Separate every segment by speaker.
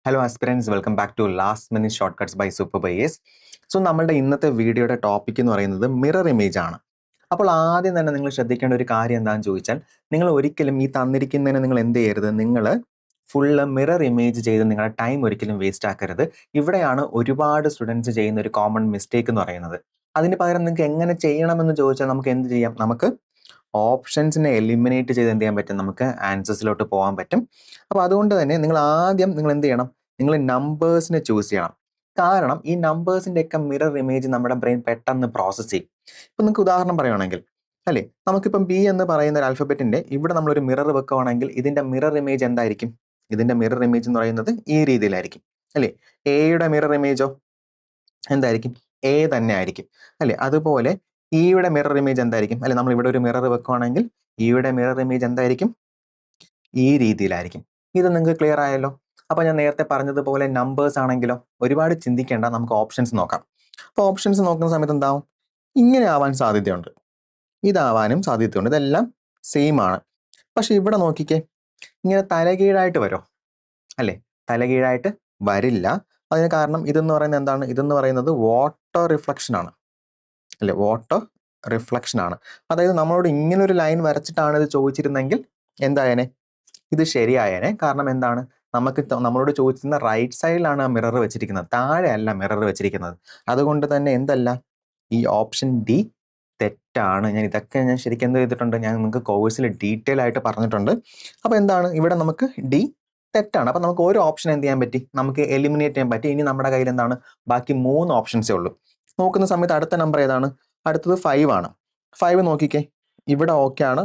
Speaker 1: Hello aspirants, welcome back to last minute shortcuts by super ബൈസ്. So നമ്മളുടെ ഇന്നത്തെ വീഡിയോയുടെ ടോപ്പിക് എന്ന് പറയുന്നത് മിറർ ഇമേജ് ആണ്. അപ്പോൾ ആദ്യം തന്നെ നിങ്ങൾ ശ്രദ്ധിക്കേണ്ട ഒരു കാര്യം എന്താണെന്ന് ചോദിച്ചാൽ, നിങ്ങൾ ഒരിക്കലും ഈ തന്നിരിക്കുന്നതിന് നിങ്ങൾ എന്ത് ചെയ്യരുത്, നിങ്ങൾ ഫുള്ള് മിറർ ഇമേജ് ചെയ്ത് നിങ്ങളുടെ ടൈം ഒരിക്കലും വേസ്റ്റ് ആക്കരുത്. ഇവിടെയാണ് ഒരുപാട് സ്റ്റുഡൻസ് ചെയ്യുന്ന ഒരു കോമൺ മിസ്റ്റേക്ക് എന്ന് പറയുന്നത്. അതിന് പകരം നിങ്ങൾക്ക് എങ്ങനെ ചെയ്യണമെന്ന് ചോദിച്ചാൽ നമുക്ക് എന്ത് ചെയ്യാം, നമുക്ക് ഓപ്ഷൻസിനെ എലിമിനേറ്റ് ചെയ്ത് എന്ത് ചെയ്യാൻ പറ്റും, നമുക്ക് ആൻസേഴ്സിലോട്ട് പോകാൻ പറ്റും. അപ്പോൾ അതുകൊണ്ട് തന്നെ നിങ്ങൾ ആദ്യം എന്ത് ചെയ്യണം, നിങ്ങൾ നമ്പേഴ്സിനെ ചൂസ് ചെയ്യണം. കാരണം ഈ നമ്പേഴ്സിന്റെ ഒക്കെ മിറർ ഇമേജ് നമ്മുടെ ബ്രെയിൻ പെട്ടെന്ന് പ്രോസസ്സ് ചെയ്യും. ഇപ്പം നിങ്ങൾക്ക് ഉദാഹരണം പറയുകയാണെങ്കിൽ, അല്ലേ, നമുക്കിപ്പം ബി എന്ന് പറയുന്ന ഒരു ആൽഫബറ്റിന്റെ ഇവിടെ നമ്മളൊരു മിറർ വെക്കുകയാണെങ്കിൽ ഇതിന്റെ മിറർ ഇമേജ് എന്തായിരിക്കും? ഇതിന്റെ മിറർ ഇമേജ് എന്ന് പറയുന്നത് ഈ രീതിയിലായിരിക്കും, അല്ലേ. എയുടെ മിറർ ഇമേജോ എന്തായിരിക്കും? എ തന്നെ ആയിരിക്കും, അല്ലേ. അതുപോലെ ഇയുടെ മിറർ ഇമേജ് എന്തായിരിക്കും? അല്ലെ, നമ്മൾ ഇവിടെ ഒരു മിറർ വെക്കുകയാണെങ്കിൽ ഇയുടെ മിറർ ഇമേജ് എന്തായിരിക്കും? ഈ രീതിയിലായിരിക്കും. ഇത് നിങ്ങൾക്ക് ക്ലിയർ ആയല്ലോ. അപ്പൊ ഞാൻ നേരത്തെ പറഞ്ഞതുപോലെ നമ്പേഴ്സ് ആണെങ്കിലോ ഒരുപാട് ചിന്തിക്കേണ്ട, നമുക്ക് ഓപ്ഷൻസ് നോക്കാം. അപ്പോൾ ഓപ്ഷൻസ് നോക്കുന്ന സമയത്ത് എന്താവും? ഇങ്ങനെ ആവാൻ സാധ്യതയുണ്ട്, ഇതാവാനും സാധ്യതയുണ്ട്, ഇതെല്ലാം സെയിം ആണ്. പക്ഷെ ഇവിടെ നോക്കിക്കേ, ഇങ്ങനെ തലകീഴായിട്ട് വരോ? അല്ലേ, തലകീഴായിട്ട് വരില്ല. അതിന് കാരണം ഇതെന്ന് പറയുന്നത് എന്താണ്? ഇതെന്ന് പറയുന്നത് വാട്ടർ റിഫ്ലക്ഷൻ ആണ്, അല്ലെ, വാട്ടർ റിഫ്ലക്ഷൻ ആണ്. അതായത് നമ്മളോട് ഇങ്ങനെ ഒരു ലൈൻ വരച്ചിട്ടാണ് ഇത് ചോദിച്ചിരുന്നെങ്കിൽ എന്തായേനെ? ഇത് ശരിയായേനെ. കാരണം എന്താണ്, നമ്മളോട് ചോദിച്ചിരുന്ന റൈറ്റ് സൈഡിലാണ് ആ മിറർ വെച്ചിരിക്കുന്നത്, താഴെ അല്ല മിറർ വെച്ചിരിക്കുന്നത്. അതുകൊണ്ട് തന്നെ എന്തല്ല, ഈ ഓപ്ഷൻ ഡി തെറ്റാണ്. ഇതൊക്കെ ഞാൻ ശരിക്കും എന്ത് ചെയ്തിട്ടുണ്ട്, ഞാൻ നിങ്ങൾക്ക് കോഴ്സിൽ ഡീറ്റെയിൽ ആയിട്ട് പറഞ്ഞിട്ടുണ്ട്. അപ്പോൾ എന്താണ്, ഇവിടെ നമുക്ക് ഡി തെറ്റാണ്. അപ്പം നമുക്ക് ഒരു ഓപ്ഷൻ എന്ത് ചെയ്യാൻ പറ്റി, നമുക്ക് എലിമിനേറ്റ് ചെയ്യാൻ പറ്റി. ഇനി നമ്മുടെ കയ്യിൽ എന്താണ്, ബാക്കി 3 ഓപ്ഷൻസേ ഉള്ളൂ. നോക്കുന്ന സമയത്ത് അടുത്ത നമ്പർ ഏതാണ്? അടുത്തത് 5 ആണ്. 5 നോക്കിക്കേ, ഇവിടെ ഓക്കെ ആണ്,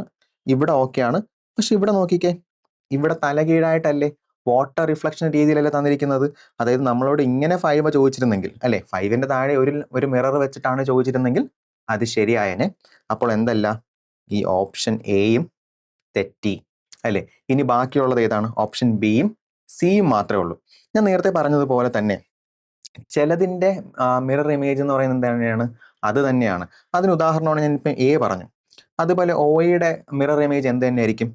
Speaker 1: ഇവിടെ ഓക്കെ ആണ്. പക്ഷെ ഇവിടെ നോക്കിക്കേ, ഇവിടെ തലകീഴായിട്ടല്ലേ, വാട്ടർ റിഫ്ലക്ഷൻ രീതിയിലല്ലേ തന്നിരിക്കുന്നത്. അതായത് നമ്മളോട് ഇങ്ങനെ 5 ചോദിച്ചിരുന്നെങ്കിൽ, അല്ലെ, 5ന്റെ താഴെ ഒരു മിറർ വെച്ചിട്ടാണ് ചോദിച്ചിരുന്നെങ്കിൽ അത് ശരിയായനെ. അപ്പോൾ എന്തല്ല, ഈ ഓപ്ഷൻ എയും തെറ്റി, അല്ലെ. ഇനി ബാക്കിയുള്ളത് ഏതാണ്? ഓപ്ഷൻ ബിയും സിയും മാത്രമേ ഉള്ളൂ. ഞാൻ നേരത്തെ പറഞ്ഞതുപോലെ തന്നെ ചിലതിന്റെ മിറർ ഇമേജ് എന്ന് പറയുന്നത് തന്നെയാണ്, അത് തന്നെയാണ്. അതിന് ഉദാഹരണമാണ് ഞാൻ ഇപ്പം എ പറഞ്ഞു. അതുപോലെ ഓയുടെ മിറർ ഇമേജ് എന്ത് തന്നെ ആയിരിക്കും?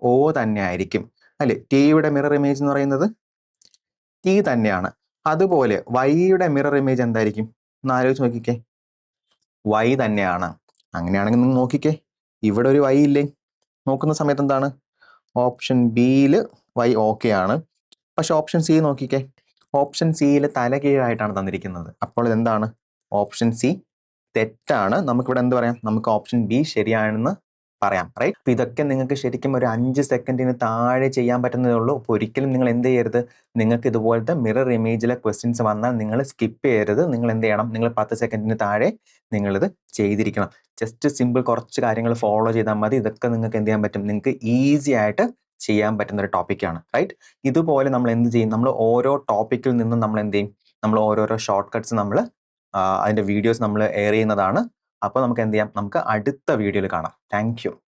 Speaker 1: ഓ തന്നെ ആയിരിക്കും, അല്ലെ. ടിയുടെ മിറർ ഇമേജ് എന്ന് പറയുന്നത് ടി തന്നെയാണ്. അതുപോലെ വൈയുടെ മിറർ ഇമേജ് എന്തായിരിക്കും? ഒന്ന് ആലോചിച്ച് നോക്കിക്കേ, വൈ തന്നെയാണ്. അങ്ങനെയാണെങ്കിൽ നിങ്ങൾ നോക്കിക്കേ, ഇവിടെ ഒരു വൈ ഇല്ലേ? നോക്കുന്ന സമയത്ത് എന്താണ്, ഓപ്ഷൻ ബിയിൽ വൈ ഓക്കെ ആണ്. പക്ഷെ ഓപ്ഷൻ സി നോക്കിക്കേ, ഓപ്ഷൻ സിയിൽ തലകീഴായിട്ടാണ് തന്നിരിക്കുന്നത്. അപ്പോൾ ഇതെന്താണ്, ഓപ്ഷൻ സി തെറ്റാണ്. നമുക്കിവിടെ എന്ത് പറയാം, നമുക്ക് ഓപ്ഷൻ ബി ശരിയാണെന്ന് പറയാം, റൈറ്റ്. അപ്പൊ ഇതൊക്കെ നിങ്ങൾക്ക് ശരിക്കും ഒരു 5 സെക്കൻഡിന് താഴെ ചെയ്യാൻ പറ്റുന്നതേ ഉള്ളൂ. അപ്പോൾ ഒരിക്കലും നിങ്ങൾ എന്ത് ചെയ്യരുത്, നിങ്ങൾക്ക് ഇതുപോലത്തെ മിറർ ഇമേജിലെ ക്വസ്റ്റ്യൻസ് വന്നാൽ നിങ്ങൾ സ്കിപ്പ് ചെയ്യരുത്. നിങ്ങൾ എന്ത് ചെയ്യണം, നിങ്ങൾ 10 സെക്കൻഡിന് താഴെ നിങ്ങളിത് ചെയ്തിരിക്കണം. ജസ്റ്റ് സിമ്പിൾ കുറച്ച് കാര്യങ്ങൾ ഫോളോ ചെയ്താൽ മതി. ഇതൊക്കെ നിങ്ങൾക്ക് എന്ത് ചെയ്യാൻ പറ്റും, നിങ്ങൾക്ക് ഈസി ആയിട്ട് ചെയ്യാൻ പറ്റുന്ന ഒരു ടോപ്പിക്കാണ്, റൈറ്റ്. ഇതുപോലെ നമ്മൾ എന്ത് ചെയ്യും, നമ്മൾ ഓരോ ടോപ്പിക്കിൽ നിന്നും നമ്മൾ എന്ത് ചെയ്യും, നമ്മൾ ഓരോരോ ഷോർട്ട് കട്ട്സ് നമ്മൾ അതിന്റെ വീഡിയോസ് നമ്മൾ എയർ ചെയ്യുന്നതാണ്. അപ്പോൾ നമുക്ക് എന്ത് ചെയ്യാം, നമുക്ക് അടുത്ത വീഡിയോയിൽ കാണാം. Thank you.